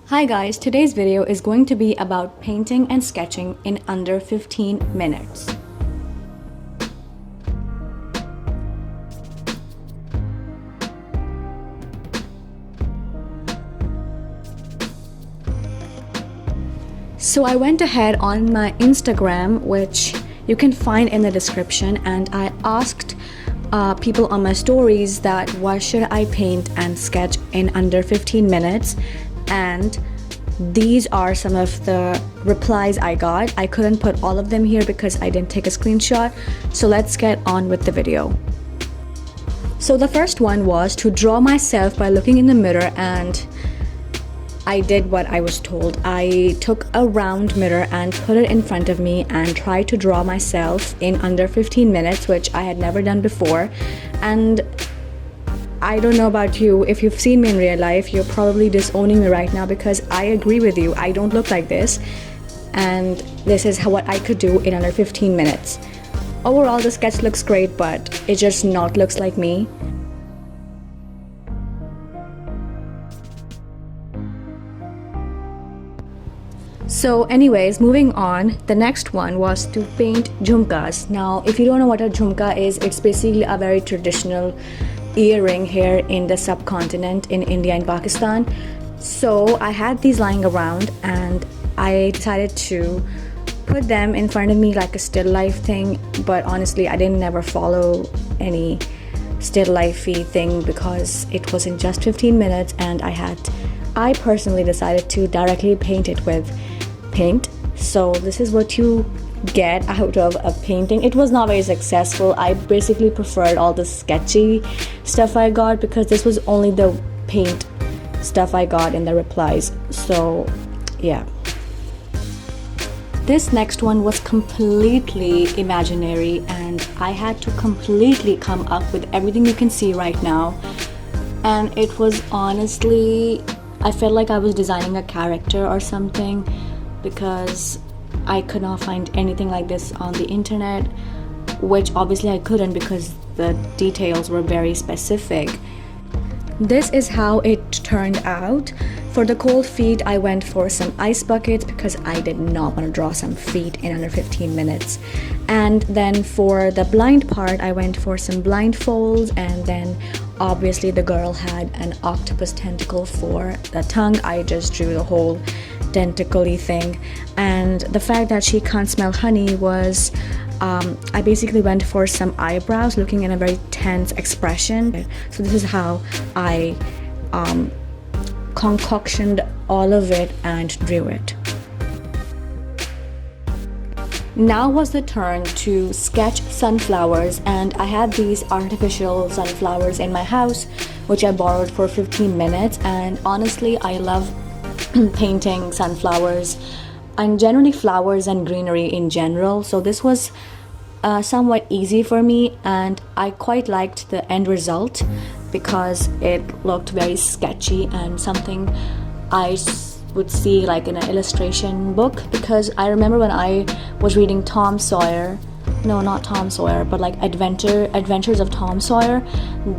Hi guys, today's video is going to be about painting and sketching in under 15 minutes. So I went ahead on my Instagram, which you can find in the description, and I asked people on my stories that why should I paint and sketch in under 15 minutes, and these are some of the replies I got. I couldn't put all of them here because I didn't take a screenshot, so let's get on with the video. So the first one was to draw myself by looking in the mirror, and I did what I was told. I took a round mirror and put it in front of me and tried to draw myself in under 15 minutes, which I had never done before. And I don't know about you, if you've seen me in real life, you're probably disowning me right now because I agree with you. I don't look like this, and this is what I could do in under 15 minutes. Overall, the sketch looks great, but it just not looks like me. So anyways, moving on, the next one was to paint jhumkas. Now, if you don't know what a jhumka is, it's basically a very traditional earring here in the subcontinent in India and Pakistan. So I had these lying around and I decided to put them in front of me like a still life thing, but honestly I didn't never follow any still lifey thing because it was in just 15 minutes, and I personally decided to directly paint it with paint. So this is what you get out of a painting. It was not very successful. I basically preferred all the sketchy stuff I got because this was only the paint stuff I got in the replies. So yeah, this next one was completely imaginary, and I had to completely come up with everything you can see right now, and it was honestly, I felt like I was designing a character or something because I could not find anything like this on the internet, which obviously I couldn't because the details were very specific. This is how it turned out. For the cold feet, I went for some ice buckets because I did not want to draw some feet in under 15 minutes. And then for the blind part, I went for some blindfolds, and then obviously the girl had an octopus tentacle for the tongue. I just drew the whole tentacle-y thing, and the fact that she can't smell honey was I basically went for some eyebrows looking in a very tense expression. So this is how I concoctioned all of it and drew it. Now was the turn to sketch sunflowers, and I had these artificial sunflowers in my house which I borrowed for 15 minutes, and honestly I love painting sunflowers and generally flowers and greenery in general. So this was somewhat easy for me, and I quite liked the end result because it looked very sketchy and something I would see like in an illustration book. Because I remember when I was reading Tom Sawyer, no, not Tom Sawyer, but like Adventures of Tom Sawyer,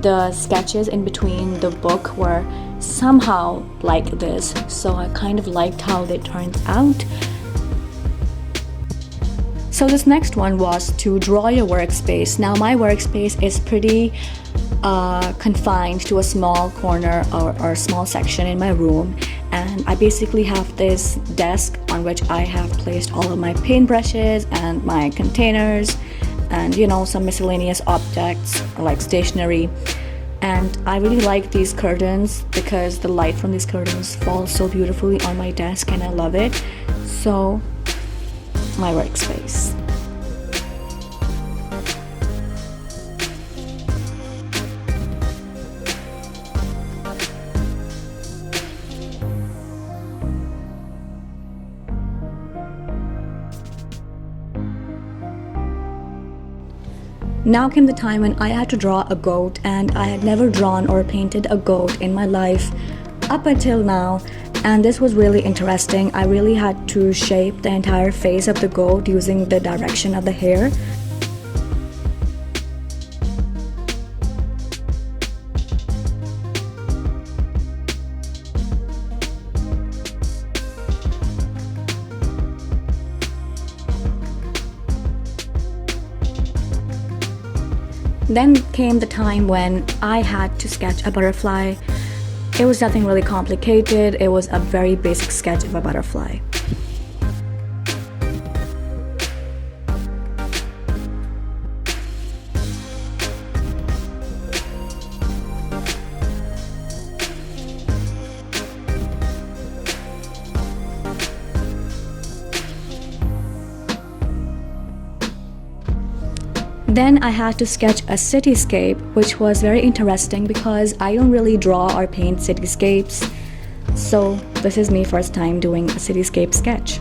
the sketches in between the book were somehow like this, so I kind of liked how they turned out. So this next one was to draw your workspace. Now my workspace is pretty confined to a small corner or small section in my room, and I basically have this desk on which I have placed all of my paintbrushes and my containers and some miscellaneous objects like stationery. And I really like these curtains because the light from these curtains falls so beautifully on my desk and I love it. So my workspace. Now came the time when I had to draw a goat, and I had never drawn or painted a goat in my life up until now, and this was really interesting. I really had to shape the entire face of the goat using the direction of the hair. Then came the time when I had to sketch a butterfly. It was nothing really complicated, it was a very basic sketch of a butterfly. Then I had to sketch a cityscape, which was very interesting because I don't really draw or paint cityscapes. So this is me first time doing a cityscape sketch.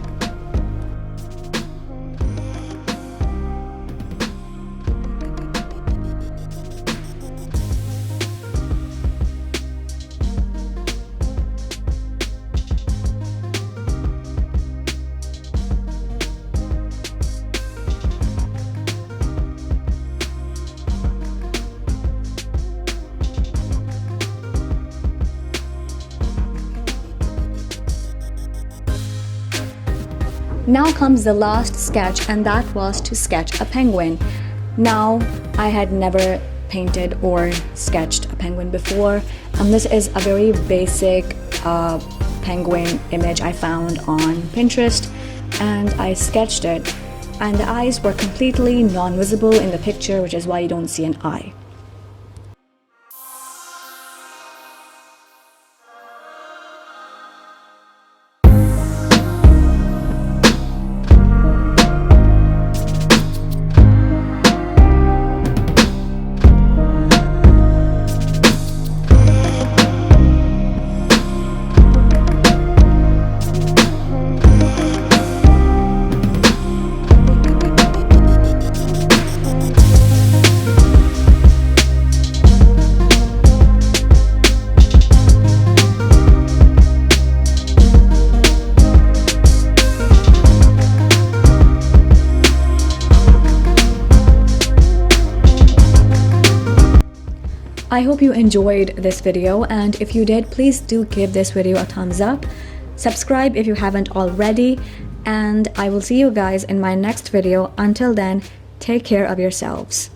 Now comes the last sketch, and that was to sketch a penguin. Now, I had never painted or sketched a penguin before, and this is a very basic penguin image I found on Pinterest, and I sketched it, and the eyes were completely non-visible in the picture, which is why you don't see an eye. I hope you enjoyed this video, and if you did, please do give this video a thumbs up. Subscribe if you haven't already, and I will see you guys in my next video. Until then, take care of yourselves.